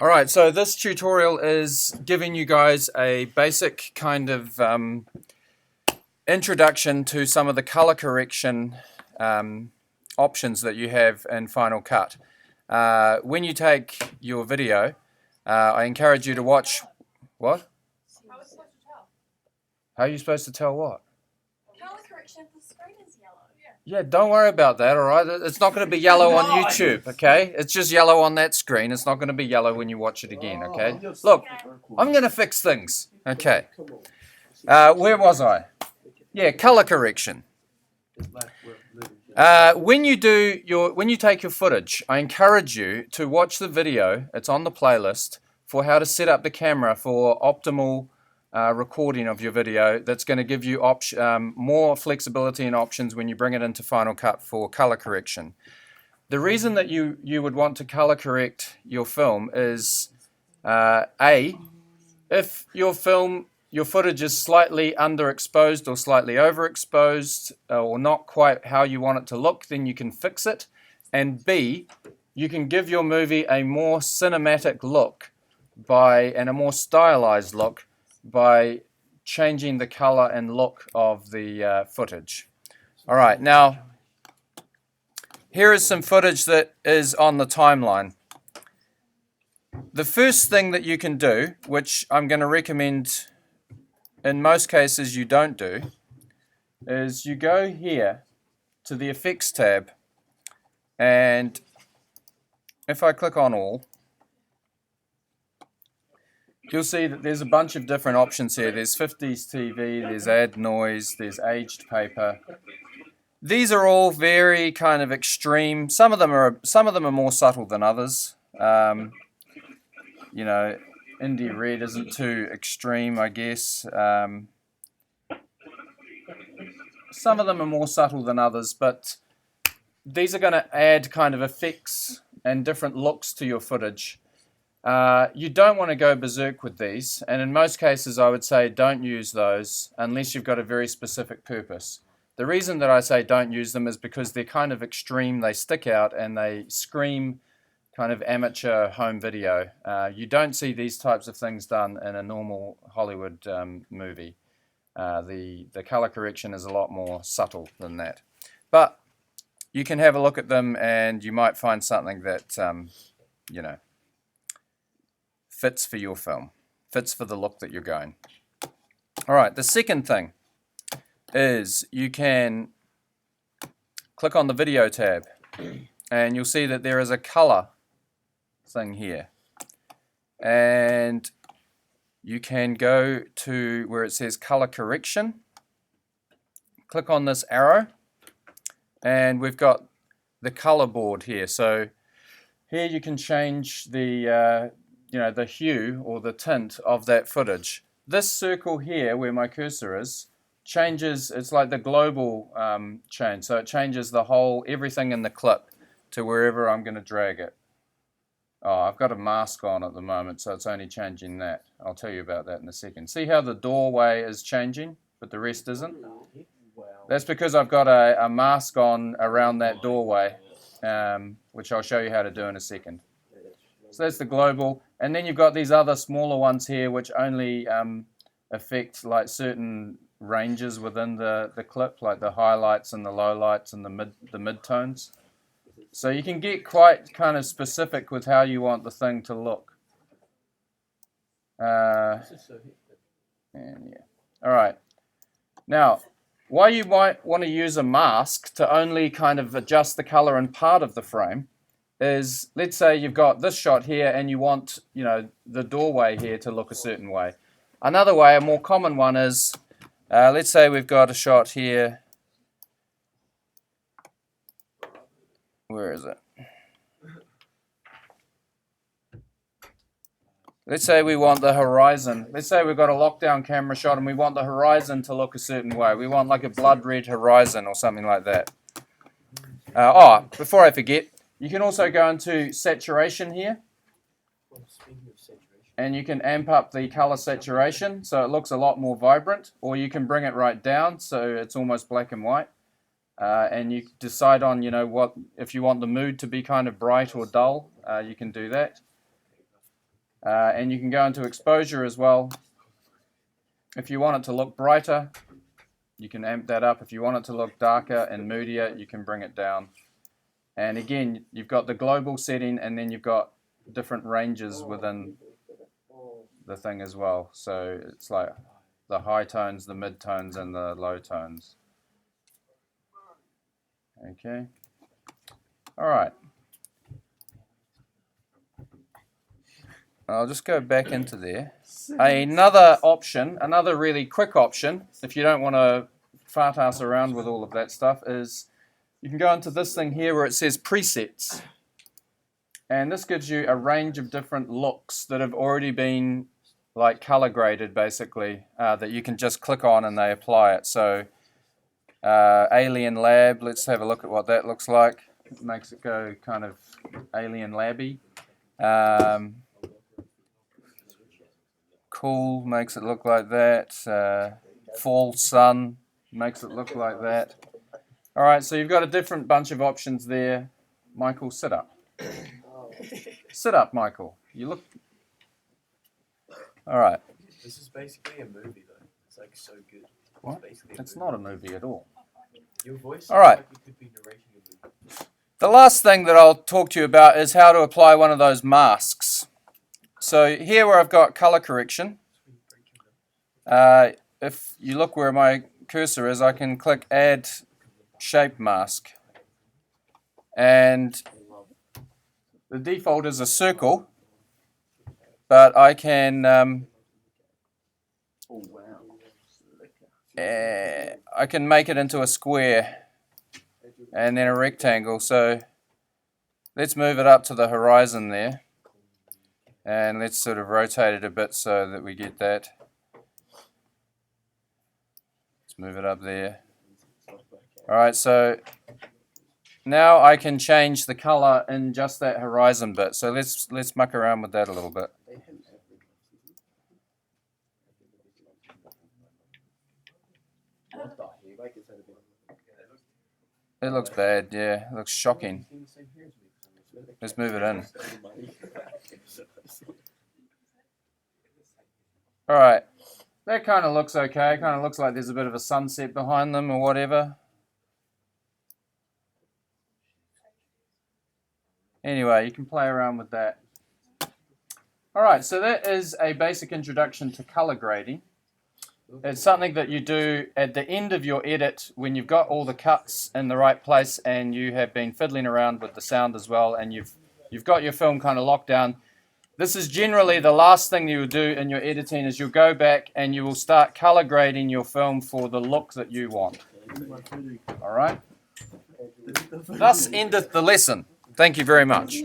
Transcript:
Alright, so this tutorial is giving you guys a basic kind of introduction to some of the color correction options that you have in Final Cut. When you take your video, I encourage you to watch... What? How are we supposed to tell? How are you supposed to tell what? Color correction if the screen is yellow. Yeah, don't worry about that, alright? It's not going to be yellow on YouTube, okay? It's just yellow on that screen. It's not going to be yellow when you watch it again, okay? Look, I'm going to fix things, okay? Where was I? Yeah, color correction. When you take your footage, I encourage you to watch the video. It's on the playlist for how to set up the camera for optimal recording of your video. That's going to give you more flexibility and options when you bring it into Final Cut for color correction. The reason that you would want to color correct your film is if your footage is slightly underexposed or slightly overexposed or not quite how you want it to look, then you can fix it. And B, you can give your movie a more cinematic look and a more stylized look by changing the color and look of the footage. All right, now here is some footage that is on the timeline. The first thing that you can do, which I'm going to recommend in most cases you don't do, is you go here to the Effects tab, and if I click on all, you'll see that there's a bunch of different options here. There's 50s TV, there's add noise, there's aged paper. These are all very kind of extreme. Some of them are more subtle than others. You know, Indie Red isn't too extreme, I guess. Some of them are more subtle than others, but these are going to add kind of effects and different looks to your footage. You don't want to go berserk with these, and in most cases I would say don't use those unless you've got a very specific purpose. The reason that I say don't use them is because they're kind of extreme, they stick out and they scream kind of amateur home video. You don't see these types of things done in a normal Hollywood movie. The color correction is a lot more subtle than that. But you can have a look at them and you might find something that, you know, fits for your film, fits for the look that you're going. All right, the second thing is you can click on the video tab and you'll see that there is a color thing here, and you can go to where it says color correction, click on this arrow, and we've got the color board here. So here you can change the the hue or the tint of that footage. This circle here where my cursor is changes, it's like the global change, so it changes the whole, everything in the clip to wherever I'm going to drag it. Oh, I've got a mask on at the moment, so it's only changing that. I'll tell you about that in a second. See how the doorway is changing, but the rest isn't? That's because I've got a mask on around that doorway, which I'll show you how to do in a second. So that's the global, and then you've got these other smaller ones here which only affect like certain ranges within the clip, like the highlights and the lowlights and the mid-tones. So you can get quite kind of specific with how you want the thing to look. And yeah. All right. Now, why you might want to use a mask to only kind of adjust the color in part of the frame is, let's say you've got this shot here and you want, you know, the doorway here to look a certain way. Another way, a more common one is, let's say we've got a shot here. Where is it? Let's say we want the horizon. Let's say we've got a lockdown camera shot and we want the horizon to look a certain way. We want like a blood red horizon or something like that. Before I forget, you can also go into saturation here. And you can amp up the color saturation so it looks a lot more vibrant, or you can bring it right down so it's almost black and white. And you decide on, you know, if you want the mood to be kind of bright or dull, you can do that. And you can go into exposure as well. If you want it to look brighter, you can amp that up. If you want it to look darker and moodier, you can bring it down. And again, you've got the global setting, and then you've got different ranges within the thing as well. So it's like the high tones, the mid tones, and the low tones. Okay. All right. I'll just go back into there. Another option, another really quick option, if you don't want to fart ass around with all of that stuff, is you can go into this thing here where it says presets. And this gives you a range of different looks that have already been like color graded, basically, that you can just click on and they apply it. So Alien Lab, let's have a look at what that looks like. It makes it go kind of Alien Labby. Cool makes it look like that. Fall Sun makes it look like that. All right, so you've got a different bunch of options there. Michael, sit up. Sit up, Michael. You look... All right. This is basically a movie, though. It's like so good. What? It's not a movie at all. Your voice all right. Like you could be narrating a movie. The last thing that I'll talk to you about is how to apply one of those masks. So here where I've got color correction, if you look where my cursor is, I can click Add Shape Mask. And the default is a circle, but I can I can make it into a square and then a rectangle. So let's move it up to the horizon there, and let's sort of rotate it a bit so that we get that. Let's move it up there. Alright, so now I can change the color in just that horizon bit. So let's muck around with that a little bit. It looks bad, yeah. It looks shocking. Let's move it in. Alright. That kind of looks okay. Kind of looks like there's a bit of a sunset behind them or whatever. Anyway, you can play around with that. Alright, so that is a basic introduction to color grading. It's something that you do at the end of your edit when you've got all the cuts in the right place and you have been fiddling around with the sound as well, and you've got your film kind of locked down. This is generally the last thing you will do in your editing, is you'll go back and you will start color grading your film for the look that you want. Alright? Thus endeth the lesson. Thank you very much.